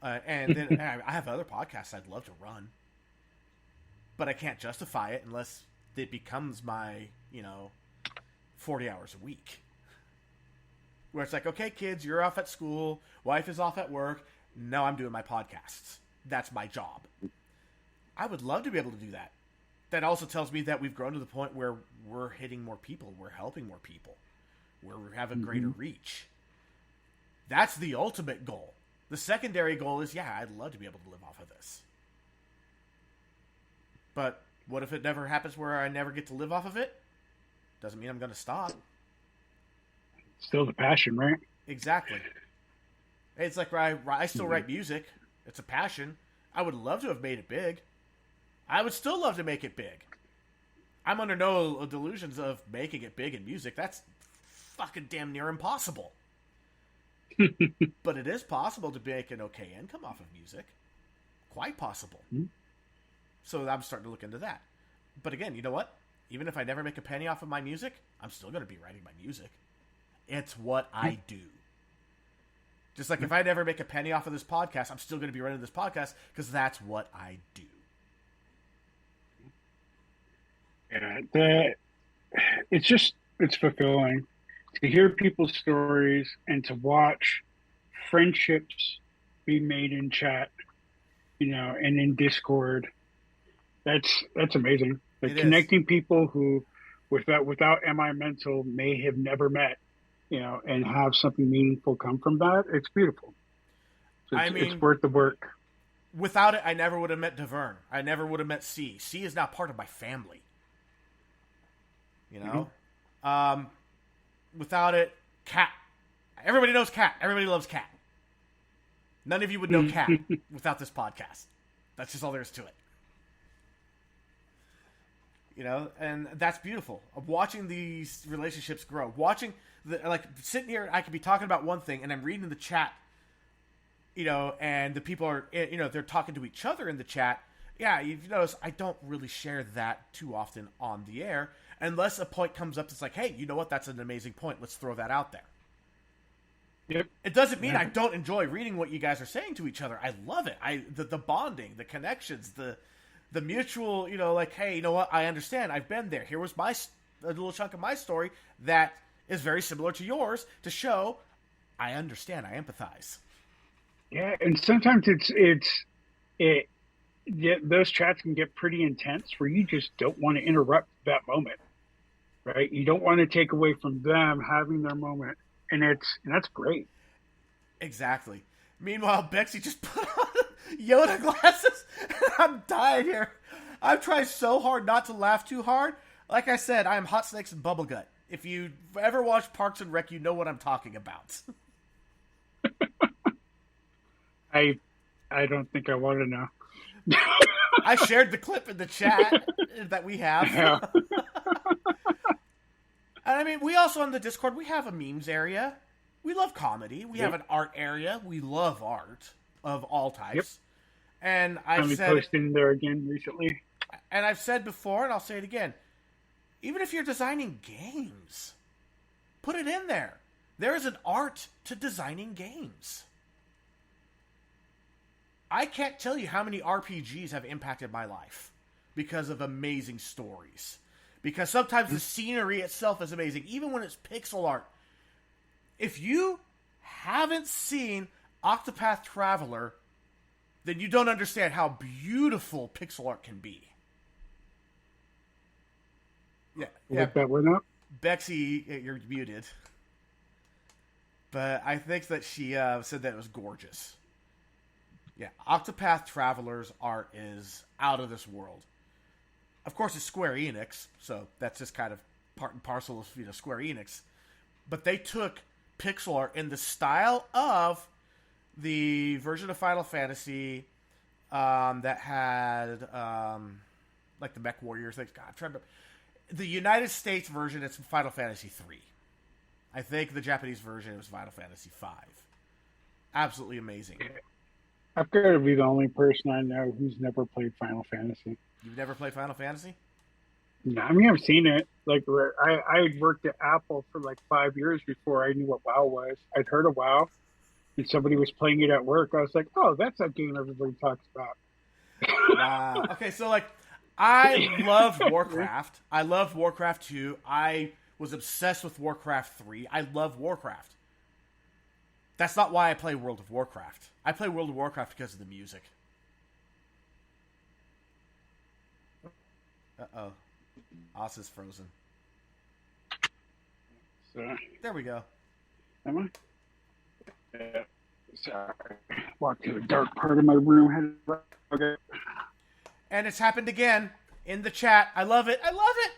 and then I have other podcasts I'd love to run, but I can't justify it unless it becomes my 40 hours a week. Where it's like, okay, kids, you're off at school, wife is off at work. No, I'm doing my podcasts. That's my job. I would love to be able to do that. That also tells me that we've grown to the point where we're hitting more people, we're helping more people, where we have a greater reach. That's the ultimate goal. The secondary goal is, yeah, I'd love to be able to live off of this. But what if it never happens where I never get to live off of it? Doesn't mean I'm going to stop. Still the passion, right? Exactly. It's like I still write music. It's a passion. I would love to have made it big. I would still love to make it big. I'm under no delusions of making it big in music. That's fucking damn near impossible. But it is possible to make an okay income off of music. Quite possible. So I'm starting to look into that. But again, you know what? Even if I never make a penny off of my music, I'm still going to be writing my music. It's what I do. Just like if I never make a penny off of this podcast, I'm still going to be running this podcast because that's what I do. Yeah, it's fulfilling to hear people's stories and to watch friendships be made in chat, and in Discord. That's amazing. Like connecting people who, without MI Mental, may have never met, and have something meaningful come from that. It's beautiful. So it's worth the work. Without it, I never would have met DeVerne. I never would have met C. C is now part of my family. Without it, Cat. Everybody knows Cat. Everybody loves Cat. None of you would know Cat without this podcast. That's just all there is to it. And that's beautiful. Watching these relationships grow. Watching, sitting here, I could be talking about one thing, and I'm reading the chat, and the people are, they're talking to each other in the chat. Yeah, you've noticed I don't really share that too often on the air, unless a point comes up that's like, hey, you know what? That's an amazing point. Let's throw that out there. Yep. It doesn't mean I don't enjoy reading what you guys are saying to each other. I love it. The bonding, the connections, the mutual, hey, you know what? I understand. I've been there. Here was a little chunk of my story that is very similar to yours to show I understand. I empathize. Yeah, and sometimes those chats can get pretty intense where you just don't want to interrupt that moment, right? You don't want to take away from them having their moment, and that's great. Exactly. Meanwhile, Bexy just put on Yoda glasses, and I'm dying here. I've tried so hard not to laugh too hard. Like I said, I am Hot Snakes and Bubblegut. If you ever watched Parks and Rec, you know what I'm talking about. I don't think I want to know. I shared the clip in the chat that we have. Yeah. And I mean, we also on the Discord, we have a memes area. We love comedy. We have an art area. We love art of all types. Yep. And I've said posting there again recently. And I've said before, and I'll say it again. Even if you're designing games, put it in there. There is an art to designing games. I can't tell you how many RPGs have impacted my life because of amazing stories. Because sometimes the scenery itself is amazing, even when it's pixel art. If you haven't seen Octopath Traveler, then you don't understand how beautiful pixel art can be. Yeah. Look that one up. Bexy, you're muted. But I think that she said that it was gorgeous. Yeah, Octopath Traveler's art is out of this world. Of course, it's Square Enix, so that's just kind of part and parcel of Square Enix. But they took pixel art in the style of the version of Final Fantasy that had like the Mech Warriors. God, I'm trying to. the United States version, it's Final Fantasy 3. I think the Japanese version, it was Final Fantasy 5. Absolutely amazing. I've got to be the only person I know who's never played Final Fantasy. You've never played Final Fantasy? No, I mean, I've seen it. Like, I had worked at Apple for like 5 years before I knew what WoW was. I'd heard of WoW, and somebody was playing it at work. I was like, oh, that's that game everybody talks about. Wow. Okay, so, like, I loved Warcraft. I loved Warcraft 2. I was obsessed with Warcraft 3. I love Warcraft. That's not why I play World of Warcraft. I play World of Warcraft because of the music. Uh-oh. Oz is frozen. So, there we go. Am I? Yeah. Sorry. Walked to a dark part of my room. Okay. And it's happened again in the chat. I love it. I love it.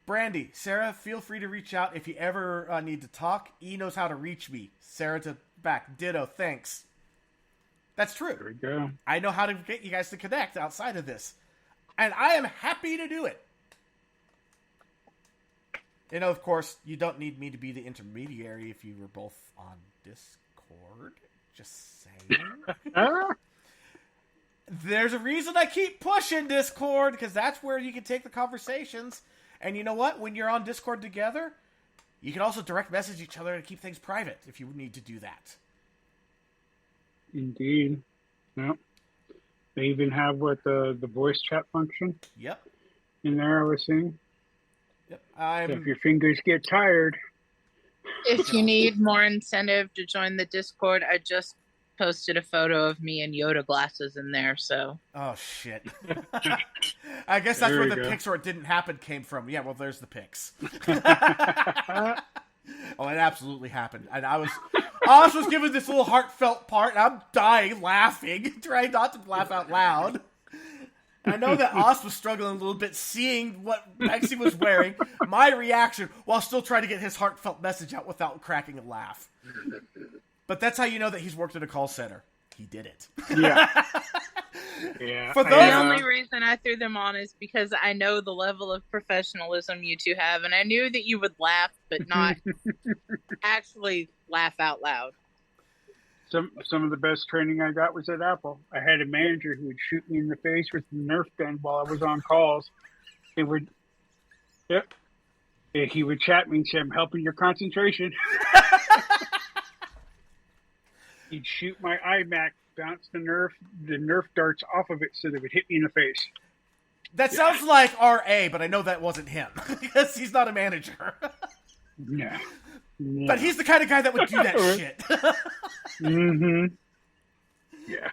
Brandy, Sarah, feel free to reach out if you ever need to talk. E knows how to reach me. Sarah to back. Ditto. Thanks. That's true. There we go. I know how to get you guys to connect outside of this. And I am happy to do it. You know, of course, you don't need me to be the intermediary if you were both on Discord. Just saying. There's a reason I keep pushing Discord, because that's where you can take the conversations. And you know what? When you're on Discord together, you can also direct message each other to keep things private if you need to do that. Indeed. Yep. They even have the voice chat function. Yep. In there, I was seeing. Yep. So if your fingers get tired. If you need more incentive to join the Discord, I just posted a photo of me in Yoda glasses in there, so. Oh, shit. I guess that's where the pics or it didn't happen came from. Yeah, well, there's the pics. Oh, it absolutely happened. And I was given this little heartfelt part, and I'm dying laughing, trying not to laugh out loud. I know that Oz was struggling a little bit seeing what Pexy was wearing, my reaction, while still trying to get his heartfelt message out without cracking a laugh. But that's how you know that he's worked at a call center. He did it. Yeah. Yeah. For those, the only reason I threw them on is because I know the level of professionalism you two have, and I knew that you would laugh, but not actually laugh out loud. Some of the best training I got was at Apple. I had a manager who would shoot me in the face with the Nerf gun while I was on calls. It would, yep. He would chat me and say, "I'm helping your concentration." He'd shoot my iMac, bounce the Nerf darts off of it so they would hit me in the face. That sounds like RA, but I know that wasn't him because he's not a manager. Yeah. But he's the kind of guy that would do that shit. Mm-hmm. Yeah.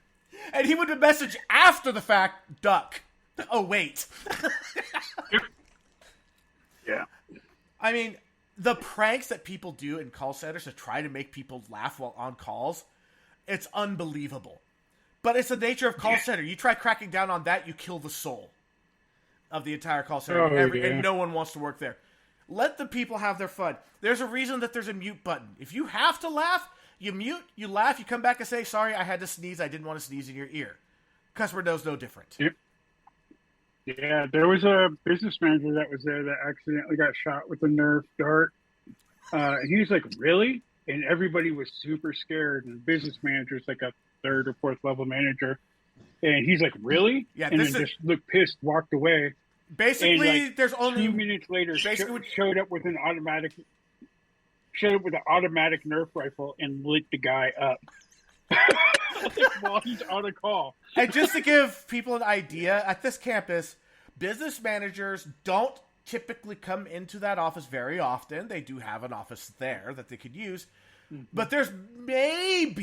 And he would message after the fact, duck. Oh, wait. Yeah. I mean, the pranks that people do in call centers to try to make people laugh while on calls, it's unbelievable. But it's the nature of call center. You try cracking down on that, you kill the soul of the entire call center. And no one wants to work there. Let the people have their fun. There's a reason that there's a mute button. If you have to laugh, you mute, you laugh, you come back and say, "Sorry, I had to sneeze. I didn't want to sneeze in your ear." Customer knows no different. Yep. Yeah, there was a business manager that was there that accidentally got shot with a Nerf dart. He was like, "Really?" And everybody was super scared. And the business manager is like a third or fourth level manager. And he's like, "Really?" Yeah, and then just looked pissed, walked away. Basically, like there's only 2 minutes later showed up with an automatic Nerf rifle and lit the guy up while he's on a call. And just to give people an idea, at this campus, business managers don't typically come into that office very often. They do have an office there that they could use. Mm-hmm. But there's maybe,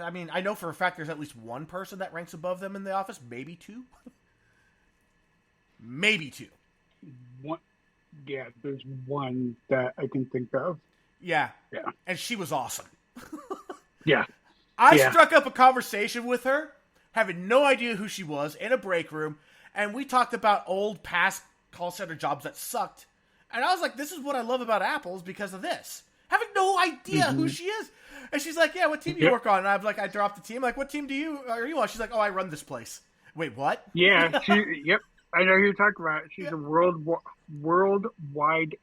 I mean, I know for a fact there's at least one person that ranks above them in the office, maybe two. Maybe two. One, yeah, there's one that I can think of. Yeah. And she was awesome. Yeah. I struck up a conversation with her, having no idea who she was, in a break room, and we talked about old past call center jobs that sucked. And I was like, this is what I love about Apple's because of this. Having no idea who she is. And she's like, "Yeah, what team do you work on?" And I'm like, I dropped the team. I'm like, "What team are you on?" She's like, "Oh, I run this place." Wait, what? Yeah, yep. I know who you're talking about. She's a worldwide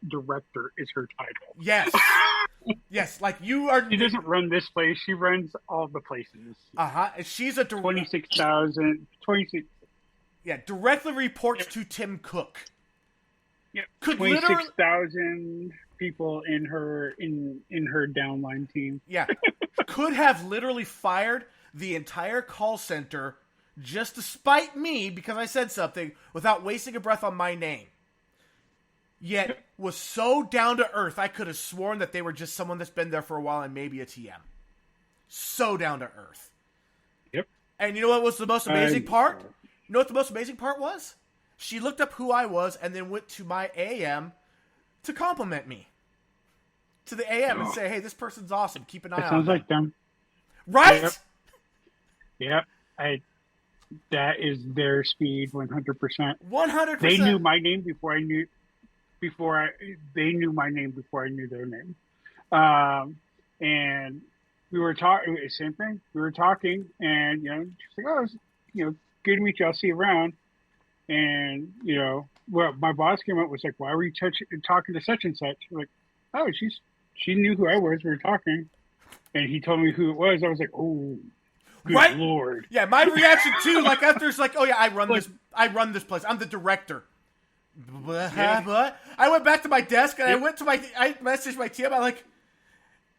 director is her title. Yes. Yes, like you are. She doesn't run this place. She runs all the places. She's a 26,000. Yeah, directly reports to Tim Cook. Yeah, Could 26,000 people in her downline team. Yeah, could have literally fired the entire call center just to spite me because I said something without wasting a breath on my name. Yet was so down to earth, I could have sworn that they were just someone that's been there for a while and maybe a TM. So down to earth. Yep. And you know what was the most amazing part? You know what the most amazing part was? She looked up who I was and then went to my AM to compliment me. To the AM and say, hey, this person's awesome. Keep an eye on them. Sounds like them. Right? Yep. That is their speed, 100%. 100%. They knew my name before I knew. They knew my name before I knew their name. And we were talking. Same thing. We were talking, and she's like, "Oh, it's, good to meet you. I'll see you around." And well, my boss came up and was like, "Why were you talking to such and such?" I'm like, "Oh, she knew who I was. We were talking." And he told me who it was. I was like, "Oh, good Lord!" Yeah, my reaction too. Like after it's like, "Oh yeah, I run this place. I'm the director." Yeah. I went back to my desk and I messaged my team. I'm like,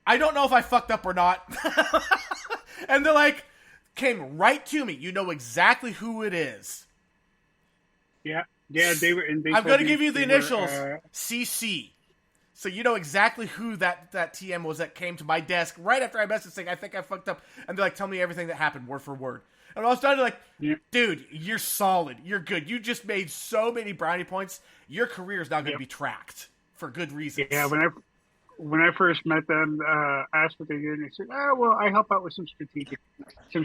I don't know if I fucked up or not. And they're like, came right to me. You know exactly who it is. Yeah, they were. And I'm going to give you the initials, CC. So you know exactly who that TM was that came to my desk right after I messaged saying, I think I fucked up. And they're like, tell me everything that happened word for word. And I was starting like, dude, you're solid. You're good. You just made so many brownie points. Your career is now going to be tracked for good reasons. Yeah, when I first met them, asked what they did, and they said, "Oh, well, I help out with some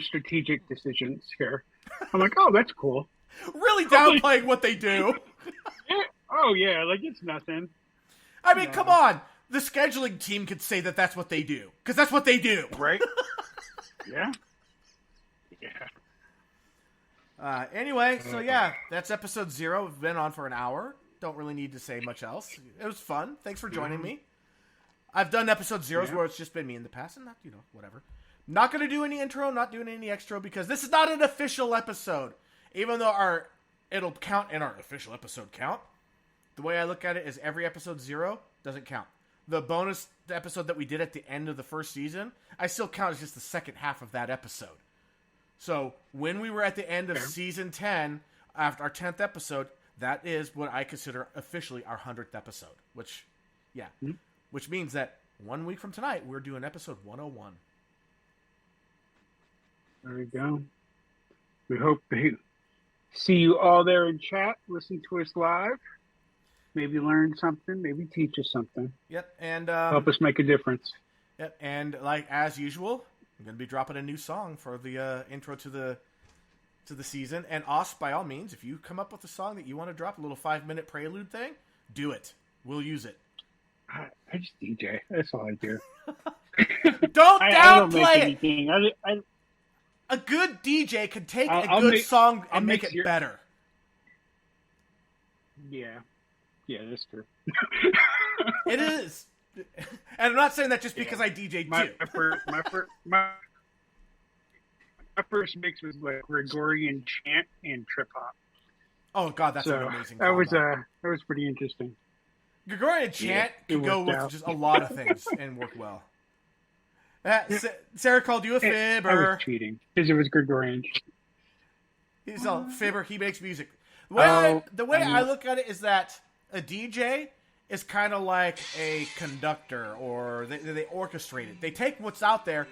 strategic decisions here." I'm like, "Oh, that's cool." Really downplaying what they do. Oh yeah, like it's nothing. I mean, come on. The scheduling team could say that that's what they do because that's what they do, right? Yeah. Anyway, so yeah, that's episode 0. We've been on for an hour. Don't really need to say much else. It was fun. Thanks for joining me. I've done episode 0s where it's just been me in the past, and whatever. Not going to do any intro, not doing any extra, because this is not an official episode. Even though it'll count in our official episode count. The way I look at it is every episode 0 doesn't count. The bonus episode that we did at the end of the first season, I still count as just the second half of that episode. So, when we were at the end of season 10, after our 10th episode, that is what I consider officially our 100th episode. Which means that 1 week from tonight, we're doing episode 101. There we go. We hope to see you all there in chat, listen to us live, maybe learn something, maybe teach us something. Yep, and help us make a difference. Yep, and like as usual, I'm going to be dropping a new song for the intro to the season. And Os, by all means, if you come up with a song that you want to drop, a little 5-minute prelude thing, do it. We'll use it. I just DJ. That's all I do. Don't I downplay don't make it. anything. A good DJ can take a good song and make it better. Yeah, that's true. It is. And I'm not saying that just because I DJ too. My first mix was like Gregorian chant and trip hop. Oh god, that's an amazing combo. That was pretty interesting. Gregorian chant can go with just a lot of things and work well. Sarah called you a fibber. I was cheating because it was Gregorian. He's a fibber. He makes music. The way I look at it is that a DJ is kind of like a conductor, or they orchestrate it. They take what's out there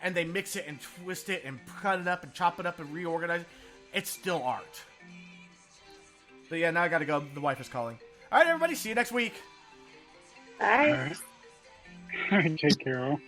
and they mix it and twist it and cut it up and chop it up and reorganize it. It's still art. But yeah, now I gotta go. The wife is calling. All right, everybody. See you next week. Bye. All right. Take care, all.